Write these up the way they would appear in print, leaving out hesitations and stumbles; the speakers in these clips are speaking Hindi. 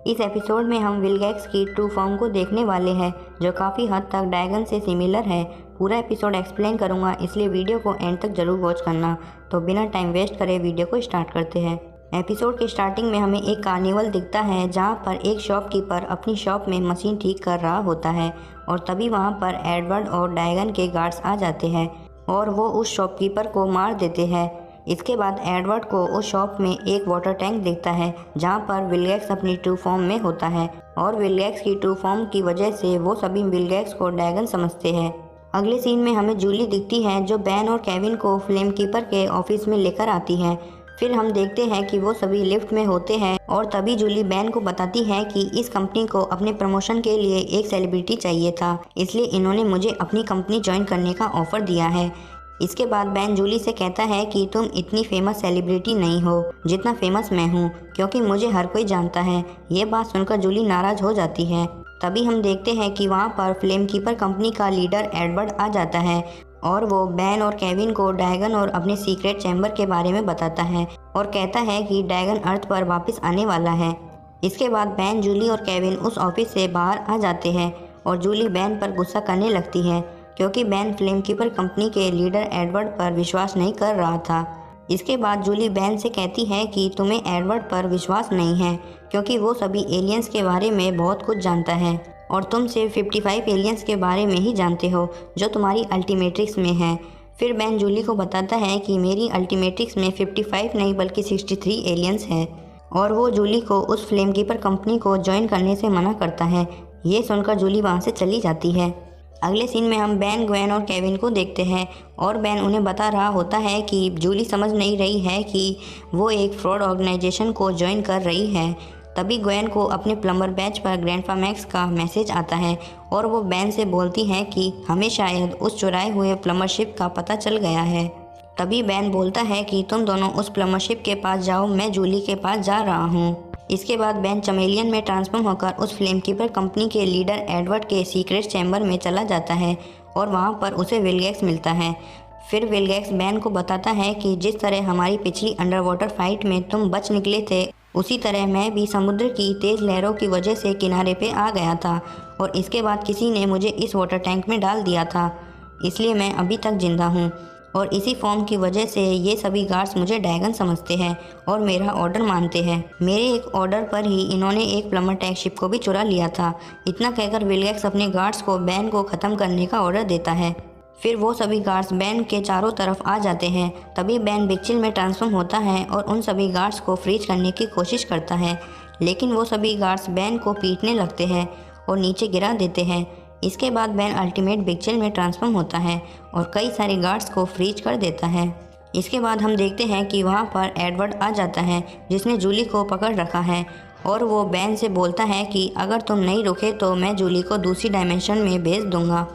इस एपिसोड में हम विलगैक्स की ट्रू फॉर्म को देखने वाले हैं जो काफ़ी हद तक ड्रैगन से सिमिलर है। पूरा एपिसोड एक्सप्लेन करूंगा, इसलिए वीडियो को एंड तक जरूर वॉच करना। तो बिना टाइम वेस्ट करे वीडियो को स्टार्ट करते हैं। एपिसोड के स्टार्टिंग में हमें एक कार्निवल दिखता है जहां पर एक शॉपकीपर अपनी शॉप में मशीन ठीक कर रहा होता है और तभी वहां पर एडवर्ड और ड्रैगन के गार्ड्स आ जाते हैं और वो उस शॉपकीपर को मार देते हैं। इसके बाद एडवर्ड को उस शॉप में एक वाटर टैंक दिखता है जहां पर विलगैक्स अपनी ट्रू फॉर्म में होता है और विलगैक्स की ट्रू फॉर्म की वजह से वो सभी विलगैक्स को ड्रैगन समझते हैं। अगले सीन में हमें जूली दिखती है जो बैन और केविन को फ्लेम कीपर के ऑफिस में लेकर आती है। फिर हम देखते हैं कि वो सभी लिफ्ट में होते हैं और तभी जूली बैन को बताती है कि इस कंपनी को अपने प्रमोशन के लिए एक सेलिब्रिटी चाहिए था, इसलिए इन्होंने मुझे अपनी कंपनी ज्वाइन करने का ऑफर दिया है। इसके बाद बैन जूली से कहता है कि तुम इतनी फेमस सेलिब्रिटी नहीं हो जितना फेमस मैं हूँ, क्योंकि मुझे हर कोई जानता है। ये बात सुनकर जूली नाराज हो जाती है। तभी हम देखते हैं कि वहाँ पर फ्लेम कीपर कंपनी का लीडर एडवर्ड आ जाता है और वो बैन और केविन को ड्रैगन और अपने सीक्रेट चैम्बर के बारे में बताता है और कहता है कि ड्रैगन अर्थ पर वापस आने वाला है। इसके बाद बैन, जूली और केविन उस ऑफिस से बाहर आ जाते हैं और जूली बैन पर गुस्सा करने लगती है क्योंकि बैन फ्लेम कीपर कंपनी के लीडर एडवर्ड पर विश्वास नहीं कर रहा था। इसके बाद जूली बैन से कहती है कि तुम्हें एडवर्ड पर विश्वास नहीं है क्योंकि वो सभी एलियंस के बारे में बहुत कुछ जानता है और तुम सिर्फ 55 एलियंस के बारे में ही जानते हो जो तुम्हारी अल्टीमेट्रिक्स में है। फिर बैन जूली को बताता है कि मेरी अल्टीमेट्रिक्स में 55 नहीं बल्कि 63 एलियंस है और वो जूली को उस फ्लेम कीपर कंपनी को ज्वाइन करने से मना करता है। ये सुनकर जूली वहाँ से चली जाती है। अगले सीन में हम बैन, ग्वेन और केविन को देखते हैं और बैन उन्हें बता रहा होता है कि जूली समझ नहीं रही है कि वो एक फ्रॉड ऑर्गेनाइजेशन को ज्वाइन कर रही है। तभी ग्वेन को अपने प्लम्बर बैच पर ग्रैंडपा मैक्स का मैसेज आता है और वो बैन से बोलती है कि हमें शायद उस चुराए हुए प्लम्बरशिप का पता चल गया है। तभी बैन बोलता है कि तुम दोनों उस प्लम्बरशिप के पास जाओ, मैं जूली के पास जा रहा हूँ। इसके बाद बैन चमेलियन में ट्रांसफॉर्म होकर उस फ्लेम कीपर कंपनी के लीडर एडवर्ड के सीक्रेट चैम्बर में चला जाता है और वहाँ पर उसे विलगैक्स मिलता है। फिर विलगैक्स बैन को बताता है कि जिस तरह हमारी पिछली अंडर वाटर फाइट में तुम बच निकले थे, उसी तरह मैं भी समुद्र की तेज़ लहरों की वजह से किनारे पे आ गया था और इसके बाद किसी ने मुझे इस वाटर टैंक में डाल दिया था, इसलिए मैं अभी तक जिंदा हूँ और इसी फॉर्म की वजह से ये सभी गार्ड्स मुझे ड्रैगन समझते हैं और मेरा ऑर्डर मानते हैं। मेरे एक ऑर्डर पर ही इन्होंने एक प्लम्बर टैंक शिप को भी चुरा लिया था। इतना कहकर विलगैक्स अपने गार्ड्स को बैन को ख़त्म करने का ऑर्डर देता है। फिर वो सभी गार्ड्स बैन के चारों तरफ आ जाते हैं। तभी बैन बिग चिल में ट्रांसफॉर्म होता है और उन सभी गार्ड्स को फ्रीज करने की कोशिश करता है, लेकिन वो सभी गार्ड्स बैन को पीटने लगते हैं और नीचे गिरा देते हैं। इसके बाद बैन अल्टीमेट बिग चिल में ट्रांसफॉर्म होता है और कई सारे गार्ड्स को फ्रीज कर देता है। इसके बाद हम देखते हैं कि वहाँ पर एडवर्ड आ जाता है जिसने जूली को पकड़ रखा है और वो बैन से बोलता है कि अगर तुम नहीं रुके तो मैं जूली को दूसरी डायमेंशन में भेज दूंगा।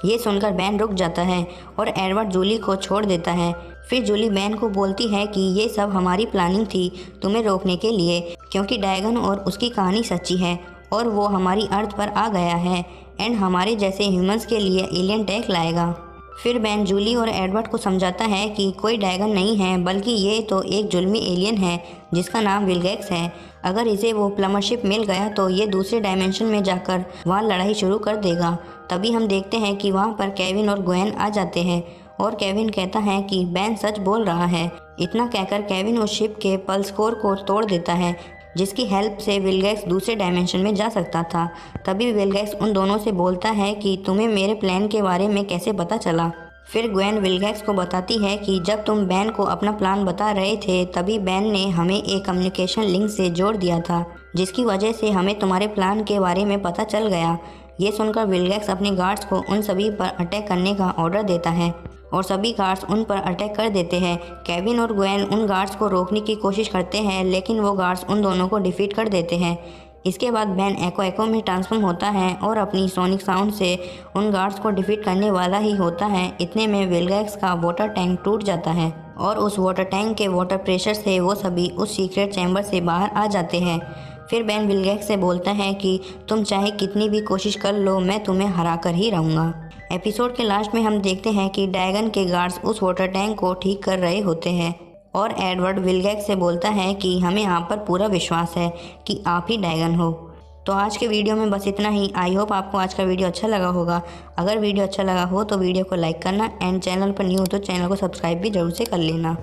ये सुनकर बैन रुक जाता है और एडवर्ड जूली को छोड़ देता है। फिर जूली बैन को बोलती है कि ये सब हमारी प्लानिंग थी तुम्हें रोकने के लिए, क्योंकि ड्रैगन और उसकी कहानी सच्ची है और वो हमारी अर्थ पर आ गया है एंड हमारे जैसे ह्यूमंस के लिए एलियन टैग लाएगा। फिर बैन जूली और एडवर्ड को समझाता है कि कोई ड्रैगन नहीं है बल्कि ये तो एक जुल्मी एलियन है जिसका नाम विलगैक्स है। अगर इसे वो प्लम्बरशिप मिल गया तो ये दूसरे डायमेंशन में जाकर वहाँ लड़ाई शुरू कर देगा। तभी हम देखते हैं कि वहाँ पर केविन और ग्वेन आ जाते हैं और केविन कहता है कि बैन सच बोल रहा है। इतना कहकर केविन उस शिप के पल्स कोर को तोड़ देता है जिसकी हेल्प से विलगैक्स दूसरे डायमेंशन में जा सकता था। तभी विलगैक्स उन दोनों से बोलता है कि तुम्हें मेरे प्लान के बारे में कैसे पता चला। फिर ग्वेन विलगैक्स को बताती है कि जब तुम बैन को अपना प्लान बता रहे थे तभी बैन ने हमें एक कम्युनिकेशन लिंक से जोड़ दिया था जिसकी वजह से हमें तुम्हारे प्लान के बारे में पता चल गया। ये सुनकर विलगैक्स अपने गार्ड्स को उन सभी पर अटैक करने का ऑर्डर देता है और सभी गार्ड्स उन पर अटैक कर देते हैं। केविन और ग्वेन उन गार्ड्स को रोकने की कोशिश करते हैं लेकिन वो गार्ड्स उन दोनों को डिफीट कर देते हैं। इसके बाद बैन एको में ट्रांसफॉर्म होता है और अपनी सोनिक साउंड से उन गार्ड्स को डिफीट करने वाला ही होता है। इतने में विलगैक्स का वाटर टैंक टूट जाता है और उस वाटर टैंक के वाटर प्रेशर से वो सभी उस सीक्रेट चैम्बर से बाहर आ जाते हैं। फिर बैन विलगैक्स से बोलता है कि तुम चाहे कितनी भी कोशिश कर लो, मैं तुम्हें हरा कर ही रहूँगा। एपिसोड के लास्ट में हम देखते हैं कि ड्रैगन के गार्ड्स उस वाटर टैंक को ठीक कर रहे होते हैं और एडवर्ड विलगैक्स से बोलता है कि हमें आप पर पूरा विश्वास है कि आप ही ड्रैगन हो। तो आज के वीडियो में बस इतना ही। आई होप आपको आज का वीडियो अच्छा लगा होगा। अगर वीडियो अच्छा लगा हो तो वीडियो को लाइक करना एंड चैनल पर न्यू हो तो चैनल को सब्सक्राइब भी जरूर से कर लेना।